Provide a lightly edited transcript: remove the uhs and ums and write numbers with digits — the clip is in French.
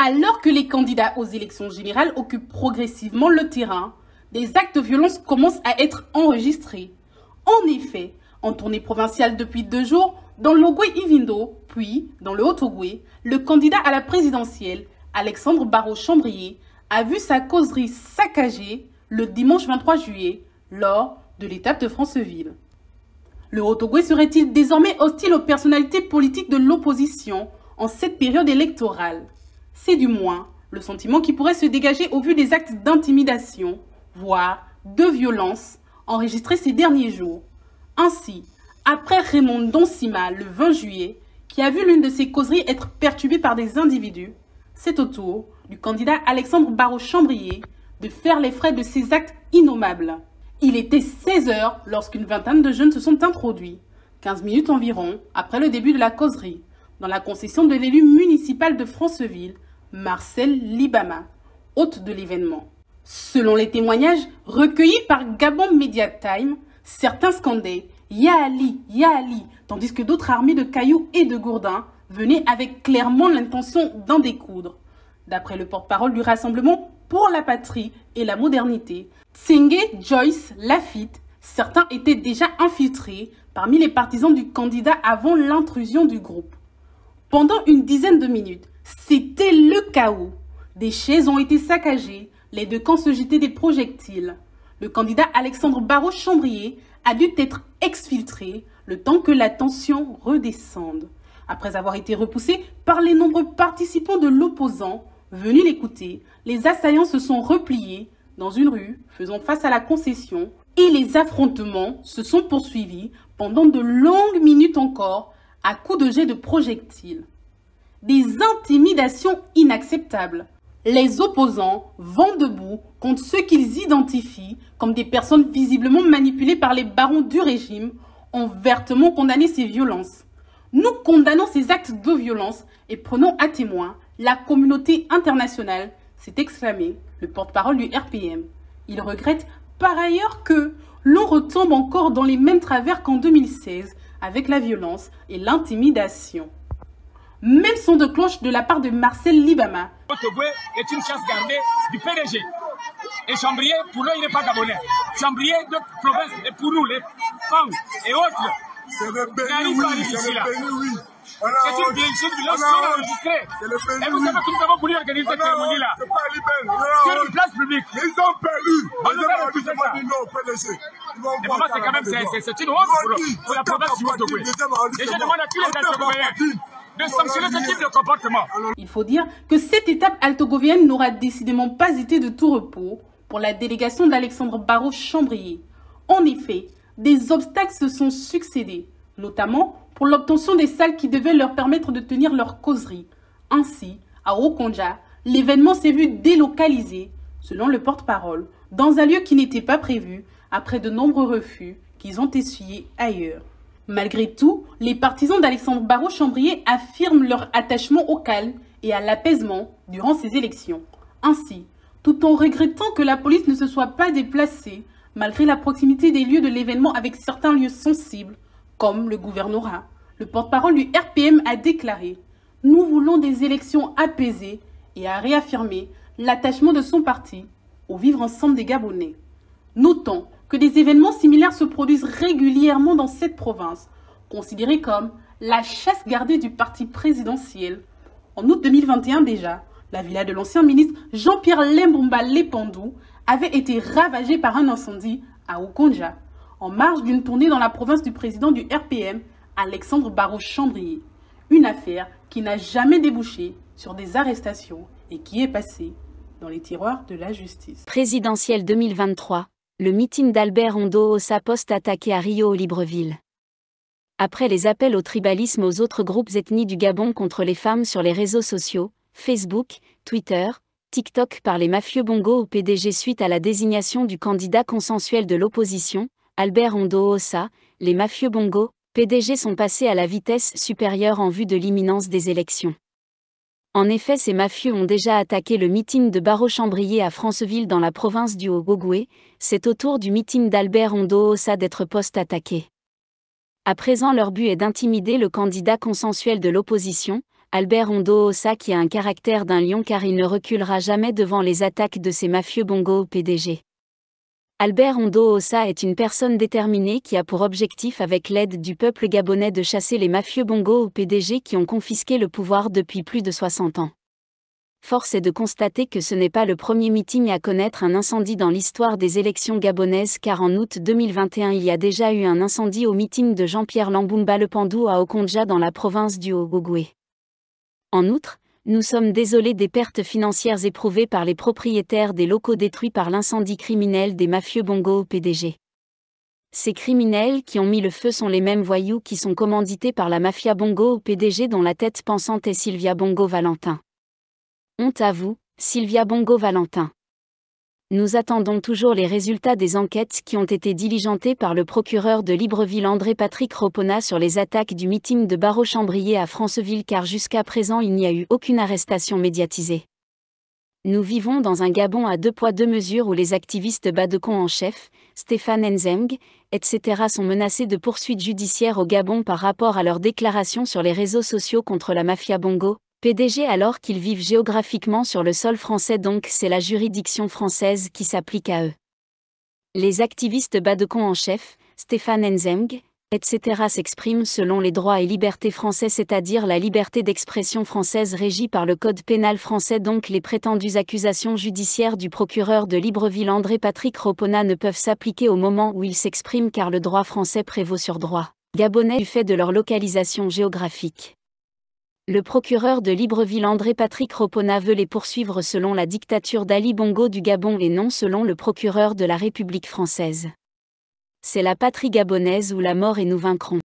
Alors que les candidats aux élections générales occupent progressivement le terrain, des actes de violence commencent à être enregistrés. En effet, en tournée provinciale depuis 2 jours, dans l'Ogooué-Ivindo, puis dans le Haut-Ogooué, le candidat à la présidentielle, Alexandre Barraud-Chambrier, a vu sa causerie saccagée le dimanche 23 juillet lors de l'étape de Franceville. Le Haut-Ogooué serait-il désormais hostile aux personnalités politiques de l'opposition en cette période électorale? C'est du moins le sentiment qui pourrait se dégager au vu des actes d'intimidation, voire de violence, enregistrés ces derniers jours. Ainsi, après Raymond Donsima le 20 juillet, qui a vu l'une de ses causeries être perturbée par des individus, c'est au tour du candidat Alexandre Barraud-Chambrier de faire les frais de ces actes innommables. Il était 16 h lorsqu'une vingtaine de jeunes se sont introduits, 15 minutes environ après le début de la causerie, dans la concession de l'élu municipal de Franceville, Marcel Libama, hôte de l'événement. Selon les témoignages recueillis par Gabon Media Time, certains scandaient « Ya Ali, Ya Ali », tandis que d'autres armés de cailloux et de gourdins venaient avec clairement l'intention d'en découdre. D'après le porte-parole du Rassemblement pour la patrie et la modernité, Tsenge Joyce Lafitte, certains étaient déjà infiltrés parmi les partisans du candidat avant l'intrusion du groupe. Pendant une dizaine de minutes, c'était le chaos. Des chaises ont été saccagées, les 2 camps se jetaient des projectiles. Le candidat Alexandre Barraud-Chambrier a dû être exfiltré le temps que la tension redescende. Après avoir été repoussé par les nombreux participants de l'opposant venus l'écouter, les assaillants se sont repliés dans une rue faisant face à la concession et les affrontements se sont poursuivis pendant de longues minutes encore à coups de jets de projectiles. Des intimidations inacceptables. Les opposants vont debout contre ceux qu'ils identifient comme des personnes visiblement manipulées par les barons du régime, ont vertement condamné ces violences. Nous condamnons ces actes de violence et prenons à témoin la communauté internationale, s'est exclamé le porte-parole du RPM. Il regrette par ailleurs que l'on retombe encore dans les mêmes travers qu'en 2016 avec la violence et l'intimidation. Même son de cloche de la part de Marcel Libama. Haut-Ogooué est une chasse gardée du PDG. Et Chambrier, pour eux, il n'est pas gabonais. Chambrier de province, et pour nous, les femmes et autres, n'arrivent pas à arriver ici là. C'est une violence non enregistrée. Et vous savez que nous avons voulu organiser cette cérémonie-là sur une place publique. Ils ont perdu. On nous a refusé ça. Et pour moi, c'est quand même c'est une honte pour la province du Haut-Ogooué. Et je demande à tous les Altogovéens de sanctionner ce type de comportement. Il faut dire que cette étape altogovienne n'aura décidément pas été de tout repos pour la délégation d'Alexandre Barraud-Chambrier. En effet, des obstacles se sont succédés, notamment pour l'obtention des salles qui devaient leur permettre de tenir leur causerie. Ainsi, à Okonja, l'événement s'est vu délocalisé, selon le porte-parole, dans un lieu qui n'était pas prévu, après de nombreux refus qu'ils ont essuyés ailleurs. Malgré tout, les partisans d'Alexandre Barraud-Chambrier affirment leur attachement au calme et à l'apaisement durant ces élections. Ainsi, tout en regrettant que la police ne se soit pas déplacée, malgré la proximité des lieux de l'événement avec certains lieux sensibles, comme le gouvernorat, le porte-parole du RPM a déclaré « Nous voulons des élections apaisées » et a réaffirmé l'attachement de son parti au vivre ensemble des Gabonais. Notons que des événements similaires se produisent régulièrement dans cette province, considérée comme la chasse gardée du parti présidentiel. En août 2021 déjà, la villa de l'ancien ministre Jean-Pierre Lembomba Lépandou avait été ravagée par un incendie à Okonja, en marge d'une tournée dans la province du président du RPM, Alexandre Barraud-Chambrier. Une affaire qui n'a jamais débouché sur des arrestations et qui est passée dans les tiroirs de la justice. Présidentielle 2023. Le meeting d'Albert Ondo-Ossa post-attaqué à Rio-Libreville. Après les appels au tribalisme aux autres groupes ethnies du Gabon contre les femmes sur les réseaux sociaux, Facebook, Twitter, TikTok par les mafieux Bongo au PDG suite à la désignation du candidat consensuel de l'opposition, Albert Ondo-Ossa, les mafieux Bongo, PDG sont passés à la vitesse supérieure en vue de l'imminence des élections. En effet, ces mafieux ont déjà attaqué le meeting de Barraud-Chambrier à Franceville dans la province du Haut-Ogooué, c'est au tour du meeting d'Albert Ondo-Ossa d'être post-attaqué. À présent, leur but est d'intimider le candidat consensuel de l'opposition, Albert Ondo-Ossa qui a un caractère d'un lion car il ne reculera jamais devant les attaques de ces mafieux Bongo au PDG. Albert Ondo-Ossa est une personne déterminée qui a pour objectif avec l'aide du peuple gabonais de chasser les mafieux Bongo au PDG qui ont confisqué le pouvoir depuis plus de 60 ans. Force est de constater que ce n'est pas le premier meeting à connaître un incendie dans l'histoire des élections gabonaises car en août 2021 il y a déjà eu un incendie au meeting de Jean-Pierre Lambumba Le Pandou à Okondja dans la province du Haut-Ogooué. En outre, nous sommes désolés des pertes financières éprouvées par les propriétaires des locaux détruits par l'incendie criminel des mafieux Bongo au PDG. Ces criminels qui ont mis le feu sont les mêmes voyous qui sont commandités par la mafia Bongo au PDG dont la tête pensante est Sylvia Bongo Valentin. Honte à vous, Sylvia Bongo Valentin. Nous attendons toujours les résultats des enquêtes qui ont été diligentées par le procureur de Libreville André-Patrick Ropona sur les attaques du meeting de Barreau-Chambrier à Franceville car jusqu'à présent il n'y a eu aucune arrestation médiatisée. Nous vivons dans un Gabon à 2 poids 2 mesures où les activistes Badekon en chef, Stéphane Nzeng, etc. sont menacés de poursuites judiciaires au Gabon par rapport à leurs déclarations sur les réseaux sociaux contre la mafia Bongo, PDG alors qu'ils vivent géographiquement sur le sol français donc c'est la juridiction française qui s'applique à eux. Les activistes Badekon en chef, Stéphane Nzeng, etc. s'expriment selon les droits et libertés français c'est-à-dire la liberté d'expression française régie par le code pénal français donc les prétendues accusations judiciaires du procureur de Libreville André-Patrick Ropona ne peuvent s'appliquer au moment où ils s'expriment car le droit français prévaut sur droit gabonais du fait de leur localisation géographique. Le procureur de Libreville André-Patrick Ropona veut les poursuivre selon la dictature d'Ali Bongo du Gabon et non selon le procureur de la République française. C'est la patrie gabonaise où la mort et nous vaincrons.